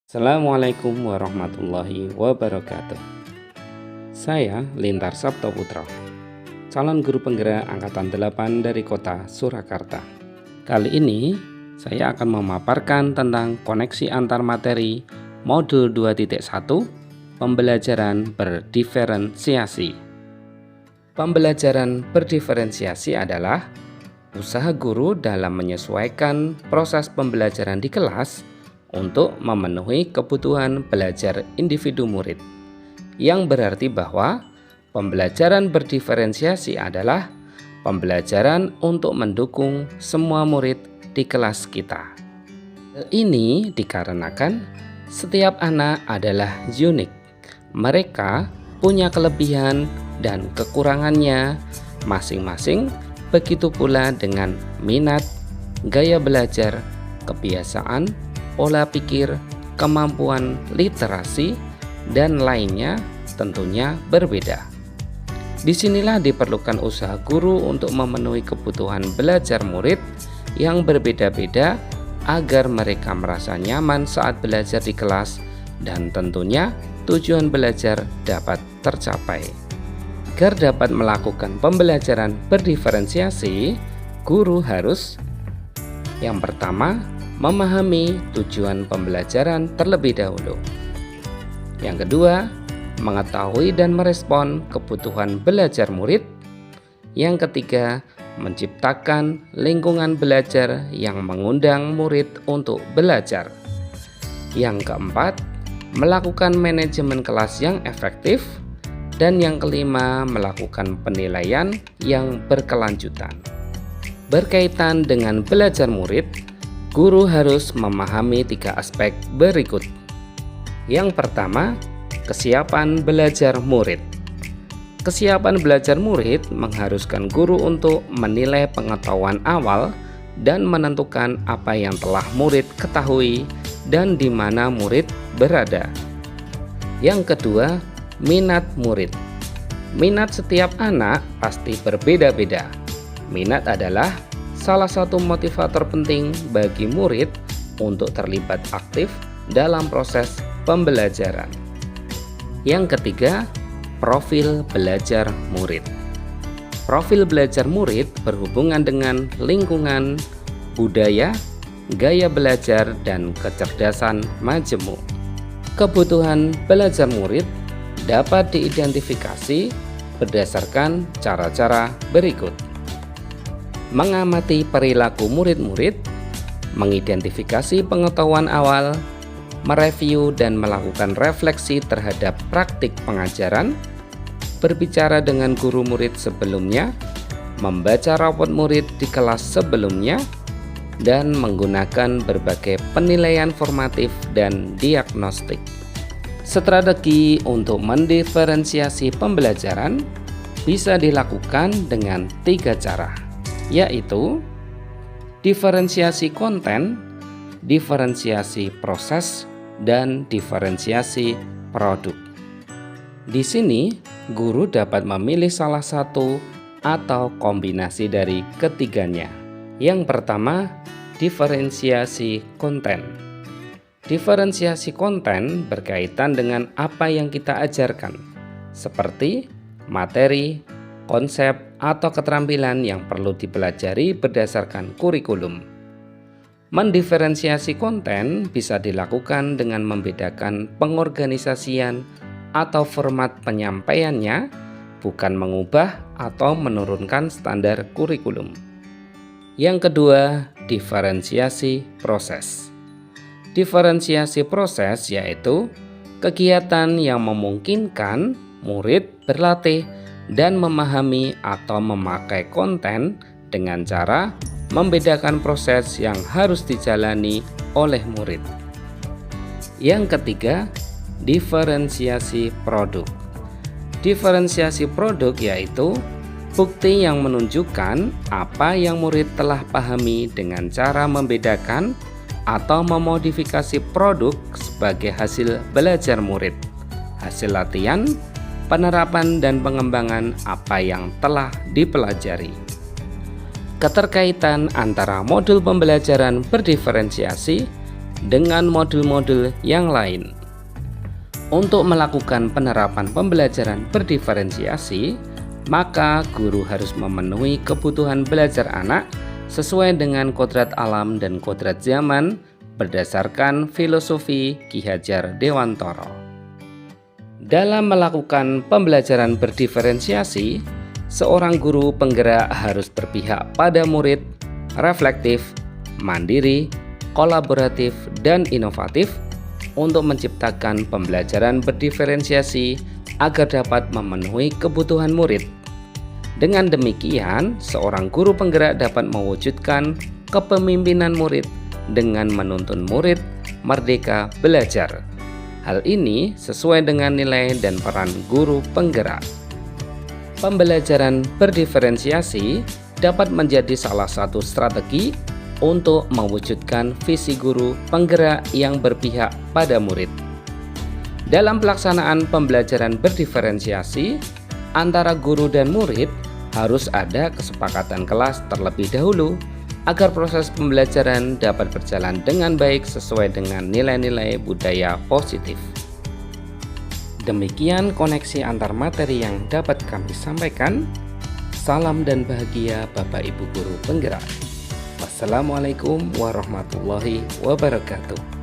Assalamualaikum warahmatullahi wabarakatuh. Saya Lintar Sabtoputra, calon guru penggerak Angkatan 8 dari kota Surakarta. Kali ini saya akan memaparkan tentang koneksi antar materi modul 2.1 pembelajaran berdiferensiasi. Pembelajaran berdiferensiasi adalah usaha guru dalam menyesuaikan proses pembelajaran di kelas untuk memenuhi kebutuhan belajar individu murid, yang berarti bahwa pembelajaran berdiferensiasi adalah pembelajaran untuk mendukung semua murid di kelas kita. Ini dikarenakan setiap anak adalah unik. Mereka punya kelebihan dan kekurangannya masing-masing, begitu pula dengan minat, gaya belajar, kebiasaan, pola pikir, kemampuan literasi, dan lainnya tentunya berbeda. Disinilah diperlukan usaha guru untuk memenuhi kebutuhan belajar murid yang berbeda-beda agar mereka merasa nyaman saat belajar di kelas dan tentunya tujuan belajar dapat tercapai. Agar dapat melakukan pembelajaran berdiferensiasi, guru harus yang pertama memahami tujuan pembelajaran terlebih dahulu. Yang kedua, mengetahui dan merespon kebutuhan belajar murid. Yang ketiga, menciptakan lingkungan belajar yang mengundang murid untuk belajar. Yang keempat, melakukan manajemen kelas yang efektif. Dan yang kelima, melakukan penilaian yang berkelanjutan. Berkaitan dengan belajar murid, guru harus memahami 3 aspek berikut. Yang pertama, kesiapan belajar murid. Kesiapan belajar murid mengharuskan guru untuk menilai pengetahuan awal dan menentukan apa yang telah murid ketahui dan di mana murid berada. Yang kedua, minat murid. Minat setiap anak pasti berbeda-beda. Minat adalah salah satu motivator penting bagi murid untuk terlibat aktif dalam proses pembelajaran. Yang ketiga, profil belajar murid. Profil belajar murid berhubungan dengan lingkungan, budaya, gaya belajar, dan kecerdasan majemuk. Kebutuhan belajar murid dapat diidentifikasi berdasarkan cara-cara berikut: mengamati perilaku murid-murid, mengidentifikasi pengetahuan awal, mereview dan melakukan refleksi terhadap praktik pengajaran, berbicara dengan guru murid sebelumnya, membaca rapot murid di kelas sebelumnya, dan menggunakan berbagai penilaian formatif dan diagnostik. Strategi untuk mendiferensiasi pembelajaran bisa dilakukan dengan 3 cara, yaitu diferensiasi konten, diferensiasi proses, dan diferensiasi produk. Di sini, guru dapat memilih salah satu atau kombinasi dari ketiganya. Yang pertama, diferensiasi konten. Diferensiasi konten berkaitan dengan apa yang kita ajarkan, seperti materi, konsep, atau keterampilan yang perlu dipelajari berdasarkan kurikulum. Mendiferensiasi konten bisa dilakukan dengan membedakan pengorganisasian atau format penyampaiannya, bukan mengubah atau menurunkan standar kurikulum. Yang kedua, diferensiasi proses. Diferensiasi proses yaitu kegiatan yang memungkinkan murid berlatih dan memahami atau memakai konten dengan cara membedakan proses yang harus dijalani oleh murid. Yang ketiga, diferensiasi produk. Diferensiasi produk yaitu bukti yang menunjukkan apa yang murid telah pahami dengan cara membedakan atau memodifikasi produk sebagai hasil belajar murid, hasil latihan, penerapan dan pengembangan apa yang telah dipelajari. Keterkaitan antara modul pembelajaran berdiferensiasi dengan modul-modul yang lain. Untuk melakukan penerapan pembelajaran berdiferensiasi, maka guru harus memenuhi kebutuhan belajar anak sesuai dengan kodrat alam dan kodrat zaman berdasarkan filosofi Ki Hajar Dewantara. Dalam melakukan pembelajaran berdiferensiasi, seorang guru penggerak harus berpihak pada murid, reflektif, mandiri, kolaboratif, dan inovatif untuk menciptakan pembelajaran berdiferensiasi agar dapat memenuhi kebutuhan murid. Dengan demikian, seorang guru penggerak dapat mewujudkan kepemimpinan murid dengan menuntun murid merdeka belajar. Hal ini sesuai dengan nilai dan peran guru penggerak. Pembelajaran berdiferensiasi dapat menjadi salah satu strategi untuk mewujudkan visi guru penggerak yang berpihak pada murid. Dalam pelaksanaan pembelajaran berdiferensiasi, antara guru dan murid harus ada kesepakatan kelas terlebih dahulu agar proses pembelajaran dapat berjalan dengan baik sesuai dengan nilai-nilai budaya positif. Demikian koneksi antar materi yang dapat kami sampaikan. Salam dan bahagia Bapak Ibu Guru Penggerak. Wassalamualaikum warahmatullahi wabarakatuh.